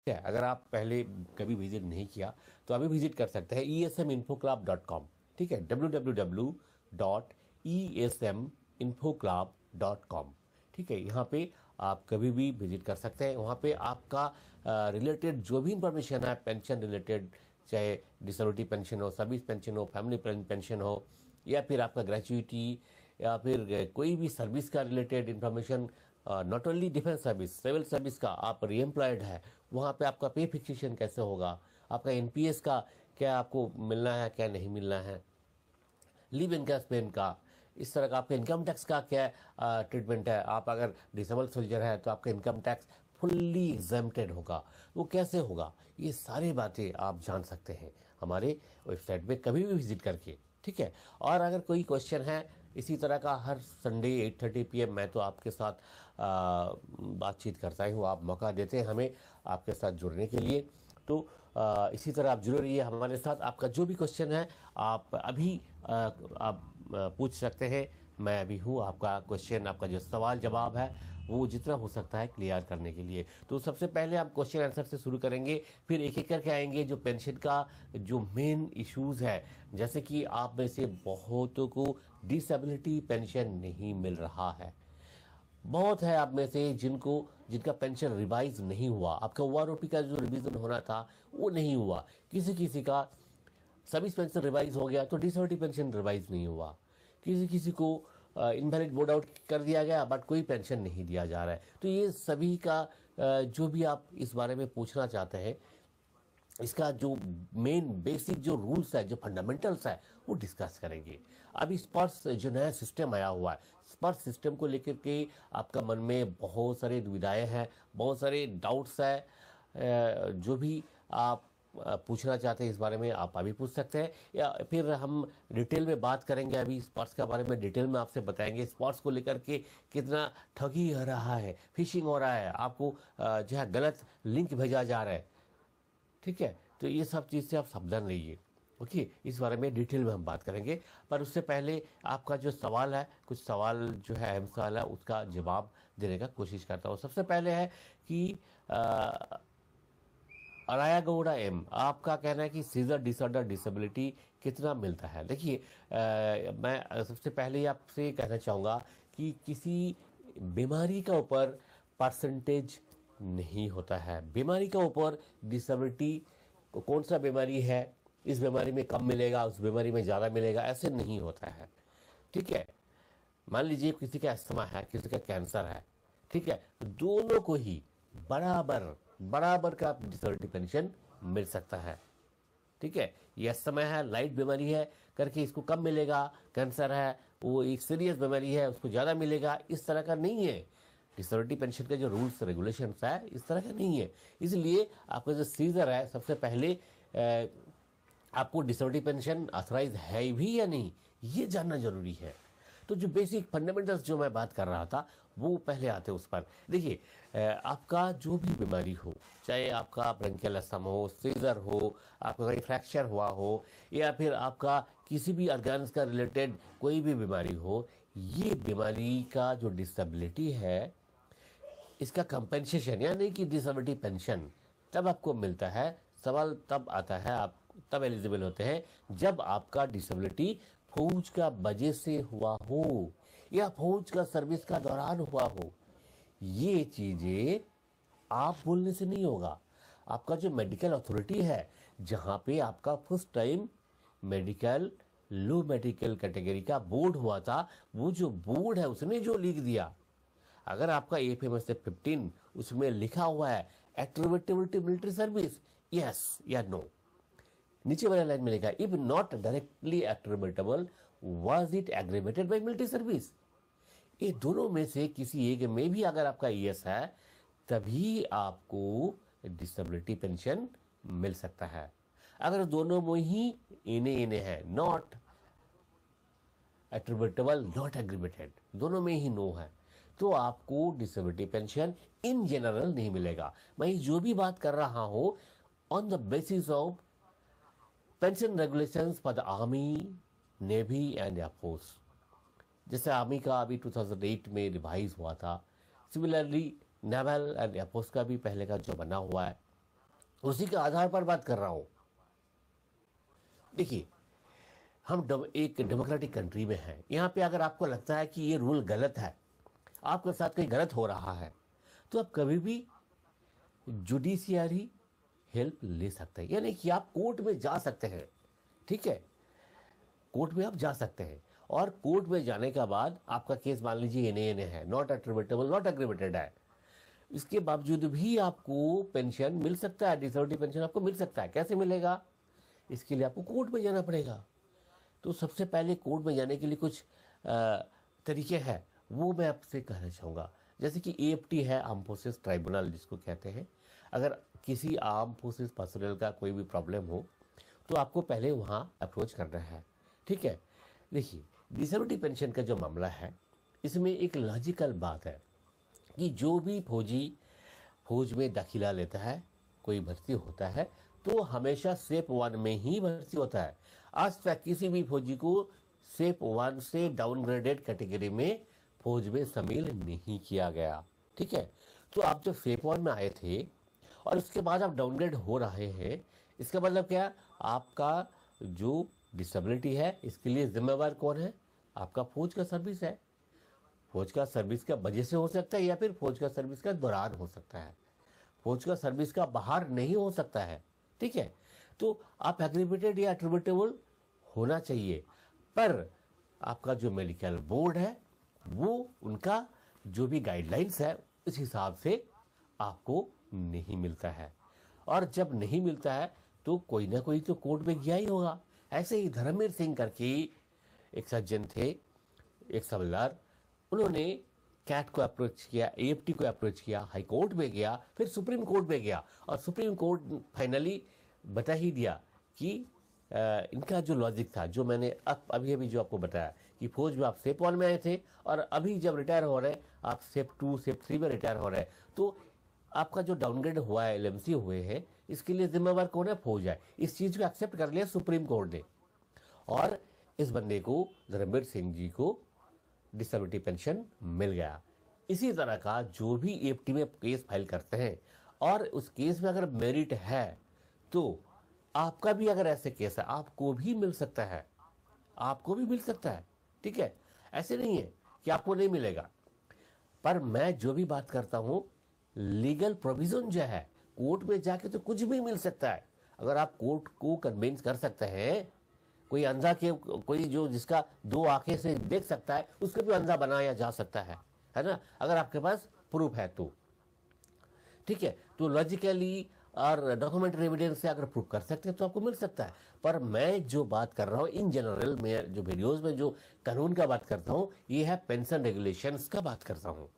है। अगर आप पहले कभी विजिट नहीं किया तो अभी विजिट कर सकते हैं esminfoclub.com। ठीक है, www.esminfoclub.com। ठीक है, यहाँ पे आप कभी भी विजिट कर सकते हैं। वहाँ पे आपका रिलेटेड जो भी इंफॉर्मेशन है पेंशन रिलेटेड, चाहे डिसेबिलिटी पेंशन हो, सर्विस पेंशन हो, फैमिली पेंशन हो, या फिर आपका ग्रेजुइटी, या फिर कोई भी सर्विस का related information, not only defence service, civil service का आप री एम्प्लॉयड है, वहाँ पे आपका पे फिक्सेशन कैसे होगा, आपका एनपीएस का क्या आपको मिलना है क्या नहीं मिलना है, लिव इनकम का, इस तरह का आपका इनकम टैक्स का क्या ट्रीटमेंट है। आप अगर डिसेबल सोल्जर है तो आपका इनकम टैक्स फुल्ली एग्जेम्प्टेड होगा, वो कैसे होगा, ये सारी बातें आप जान सकते हैं हमारे वेबसाइट पे कभी भी विजिट करके। ठीक है, और अगर कोई क्वेश्चन है इसी तरह का, हर संडे 8:30 PM मैं तो आपके साथ बातचीत करता ही हूँ। आप मौका देते हैं हमें आपके साथ जुड़ने के लिए, तो इसी तरह आप जुड़े रहिए हमारे साथ। आपका जो भी क्वेश्चन है आप अभी आप पूछ सकते हैं। मैं अभी हूँ आपका क्वेश्चन, आपका जो सवाल जवाब है वो जितना हो सकता है क्लियर करने के लिए। तो सबसे पहले हम क्वेश्चन आंसर से शुरू करेंगे, फिर एक एक करके आएंगे जो पेंशन का जो मेन इश्यूज है। जैसे कि आप में से बहुतों को डिसेबिलिटी पेंशन नहीं मिल रहा है, बहुत है आप में से जिनका पेंशन रिवाइज नहीं हुआ, आपका ओआरओपी का जो रिवीजन होना था वो नहीं हुआ, किसी किसी का सर्विस पेंशन रिवाइज हो गया तो डिसेबिलिटी पेंशन रिवाइज नहीं हुआ, किसी किसी को इनवैलिड बोर्ड आउट कर दिया गया बट कोई पेंशन नहीं दिया जा रहा है। तो ये सभी का जो भी आप इस बारे में पूछना चाहते हैं, इसका जो मेन बेसिक जो रूल्स है, जो फंडामेंटल्स है, वो डिस्कस करेंगे। अभी स्पर्श जो नया सिस्टम आया हुआ है, स्पर्श सिस्टम को लेकर के आपका मन में बहुत सारे दुविधाएं हैं, बहुत सारे डाउट्स है। जो भी आप पूछना चाहते हैं इस बारे में आप अभी पूछ सकते हैं, या फिर हम डिटेल में बात करेंगे। अभी स्पर्श के बारे में डिटेल में आपसे बताएंगे, स्पर्श को लेकर के कितना ठगी हो रहा है, फिशिंग हो रहा है, आपको जो है गलत लिंक भेजा जा रहा है। ठीक है, तो ये सब चीज़ से आप सावधान रहिए। ओके, इस बारे में डिटेल में हम बात करेंगे, पर उससे पहले आपका जो सवाल है, कुछ सवाल जो है अहम सवाल है, उसका जवाब देने का कोशिश करता हूँ। सबसे पहले है कि अराया गौड़ा एम, आपका कहना है कि सीजर डिसऑर्डर डिसेबिलिटी कितना मिलता है। देखिए, मैं सबसे पहले आपसे कहना चाहूँगा कि किसी बीमारी का ऊपर परसेंटेज नहीं होता है। बीमारी का ऊपर डिसेबिलिटी कौन सा बीमारी है, इस बीमारी में कम मिलेगा, उस बीमारी में ज़्यादा मिलेगा, ऐसे नहीं होता है। ठीक है, मान लीजिए किसी का अस्थमा है, किसी का कैंसर है, ठीक है, तो दोनों को ही बराबर बराबर का डिसेबिलिटी पेंशन मिल सकता है। ठीक है, ये समय है, लाइट बीमारी है करके इसको कम मिलेगा, कैंसर है वो एक सीरियस बीमारी है उसको ज़्यादा मिलेगा, इस तरह का नहीं है। डिसेबिलिटी पेंशन के जो रूल्स रेगुलेशंस है इस तरह का नहीं है। इसलिए आपका जो सीजर है, सबसे पहले आपको डिसेबिलिटी पेंशन ऑथराइज है भी या नहीं, ये जानना जरूरी है। तो जो बेसिक फंडामेंटल्स जो मैं बात कर रहा था वो पहले आते हैं उस पर। देखिए, आपका जो भी बीमारी हो, चाहे आपका ब्रोंकियल अस्थमा हो, सीजर हो, आपका कहीं फ्रैक्चर हुआ हो, या फिर आपका किसी भी ऑर्गन्स का रिलेटेड कोई भी बीमारी हो, ये बीमारी का जो डिसेबिलिटी है, इसका कंपेंसेशन यानी कि डिसेबिलिटी पेंशन तब आपको मिलता है। सवाल तब आता है, आप तब एलिजिबल होते हैं जब आपका डिसेबिलिटी फौज का वजह से हुआ हो या फौज का सर्विस का दौरान हुआ हो। ये चीजें आप बोलने से नहीं होगा। आपका जो मेडिकल अथॉरिटी है, जहां पे आपका फर्स्ट टाइम मेडिकल लो मेडिकल कैटेगरी का बोर्ड हुआ था, वो जो बोर्ड है उसने जो लिख दिया, अगर आपका एफएमएस से 15 उसमें लिखा हुआ है एट्रिब्यूटेबिलिटी मिलिट्री सर्विस, यस या नो, नीचे वाले लाइन में लिखा if not directly attributable was it aggravated by military service. ये दोनों में से किसी एक में भी अगर आपका यस है तभी आपको डिसेबिलिटी पेंशन मिल सकता है। अगर दोनों में ही इने इने है, नॉट एट्रिब्यूटेबल नॉट एग्रीवेटेड, दोनों में ही नो है, तो आपको डिसेबिलिटी पेंशन इन जनरल नहीं मिलेगा। मैं जो भी बात कर रहा हूं on the basis of pension regulations for the army, navy and air force. जैसे आर्मी का अभी 2008 में रिवाइज हुआ था, सिमिलरली नेवल एंड एयरफोर्स का भी पहले का जो बना हुआ है उसी के आधार पर बात कर रहा हूं। देखिए, हम एक डेमोक्रेटिक कंट्री में हैं। यहाँ पे अगर आपको लगता है कि ये रूल गलत है, आपके साथ कहीं गलत हो रहा है, तो आप कभी भी जुडिशियरी हेल्प ले सकते हैं, यानी कि आप कोर्ट में जा सकते हैं। ठीक है, कोर्ट में आप जा सकते हैं, और कोर्ट में जाने के बाद आपका केस मान लीजिए ये है, नॉट एट्रीब्यूटेबल, नॉट एग्रीवेटेड है, इसके बावजूद भी आपको पेंशन मिल सकता है, डिसेबिलिटी पेंशन आपको मिल सकता है। कैसे मिलेगा? इसके लिए आपको कोर्ट में जाना पड़ेगा। तो सबसे पहले कोर्ट में जाने के लिए कुछ तरीके हैं, वो मैं आपसे कहना चाहूँगा। जैसे कि AFT है, आर्म फोर्सेस ट्राइब्यूनल जिसको कहते हैं। अगर किसी आर्म फोर्सेस पर्सनल का कोई भी प्रॉब्लम हो तो आपको पहले वहाँ अप्रोच करना है। ठीक है, देखिए, डिसेबिलिटी पेंशन का जो मामला है, इसमें एक लॉजिकल बात है कि जो भी फौज में दाखिला लेता है, कोई भर्ती होता है, तो हमेशा स्टेप 1 में ही भर्ती होता है। आज तक किसी भी फौजी को स्टेप 1 से डाउनग्रेडेड कैटेगरी में फौज में शामिल नहीं किया गया। ठीक है, तो आप जब स्टेप 1 में आए थे और उसके बाद आप डाउनग्रेड हो रहे हैं, इसका मतलब क्या? आपका जो डिसेबिलिटी है, इसके लिए जिम्मेवार कौन है? आपका फौज का सर्विस है। फौज का सर्विस का वजह से हो सकता है, या फिर फौज का सर्विस का दौरान हो सकता है, फौज का सर्विस का बाहर नहीं हो सकता है। ठीक है, तो आप एग्रीवेटेड या एट्रीब्यूटेबल होना चाहिए, पर आपका जो मेडिकल बोर्ड है वो उनका जो भी गाइडलाइंस है उस हिसाब से आपको नहीं मिलता है, और जब नहीं मिलता है तो कोई ना कोई तो कोर्ट में गया ही होगा। ऐसे ही धर्मवीर सिंह करके एक सज्जन थे, एक सबलदार, उन्होंने कैट को अप्रोच किया, AFT को अप्रोच किया, हाई कोर्ट में गया, फिर सुप्रीम कोर्ट में गया, और सुप्रीम कोर्ट फाइनली बता ही दिया कि इनका जो लॉजिक था, जो मैंने अभी अभी जो आपको बताया कि फौज में आप स्टेप 1 में आए थे और अभी जब रिटायर हो रहे हैं आप स्टेप 2 स्टेप 3 में रिटायर हो रहे हैं, तो आपका जो डाउनग्रेड हुआ है, LMC हुए हैं, इसके लिए जिम्मेवार कौन है? फौज है। इस चीज को एक्सेप्ट कर लिया सुप्रीम कोर्ट ने, और इस बंदे को, धर्मवीर सिंह जी को, डिसेबिलिटी पेंशन मिल गया। इसी तरह का जो भी AFT में केस फाइल करते हैं और उस केस में अगर मेरिट है, तो आपका भी अगर ऐसे केस है आपको भी मिल सकता है, आपको भी मिल सकता है। ठीक है, ऐसे नहीं है कि आपको नहीं मिलेगा। पर मैं जो भी बात करता हूं, लीगल प्रोविजन जो है, कोर्ट में जाके तो कुछ भी मिल सकता है। अगर आप कोर्ट को कन्विंस कर सकते हैं, कोई अंधा के, कोई जो जिसका 2 आंखें से देख सकता है उसको भी अंधा बनाया जा सकता है ना, अगर आपके पास प्रूफ है तो। ठीक है, तो लॉजिकली और डॉक्यूमेंट्री एविडेंस से अगर प्रूफ कर सकते हैं तो आपको मिल सकता है। पर मैं जो बात कर रहा हूँ इन जनरल में, जो वीडियोस में जो कानून का बात करता हूँ, ये है पेंशन रेगुलेशंस का बात करता हूँ।